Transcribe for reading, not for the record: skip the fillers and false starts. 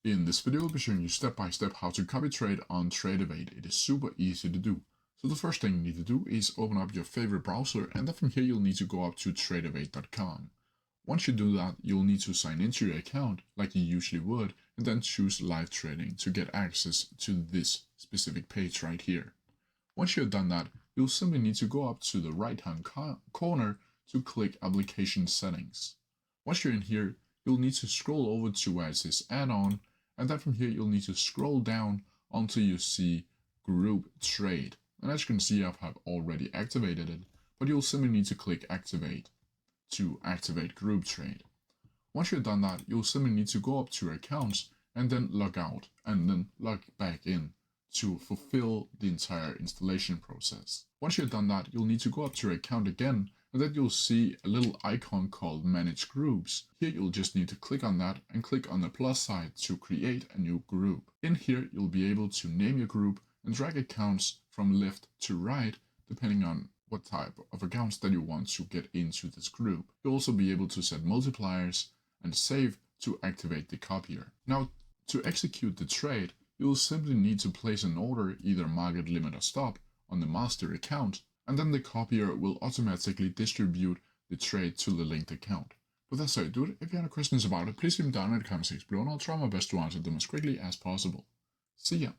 In this video, I'll be showing you step by step how to copy trade on Tradovate. It is super easy to do. So the first thing you need to do is open up your favorite browser, and then from here you'll need to go up to tradovate.com. Once you do that, you'll need to sign into your account like you usually would, and then choose live trading to get access to this specific page right here. Once you've done that, you'll simply need to go up to the right hand corner to click application settings. Once you're in here, you'll need to scroll over to where it says add-on, and then from here you'll need to scroll down until you see group trade. And as you can see, I've already activated it, but you'll simply need to click activate to activate group trade. Once you've done that, you'll simply need to go up to your accounts and then log out and then log back in to fulfill the entire installation process. Once you've done that, you'll need to go up to your account again, and then you'll see a little icon called Manage Groups. Here you'll just need to click on that and click on the plus side to create a new group. In here you'll be able to name your group and drag accounts from left to right depending on what type of accounts that you want to get into this group. You'll also be able to set multipliers and save to activate the copier. Now, to execute the trade, you'll simply need to place an order, either market, limit or stop, on the master account, and then the copier will automatically distribute the trade to the linked account. But that's how you do it. If you have any questions about it, please leave them down in the comment section below and I'll try my best to answer them as quickly as possible. See ya!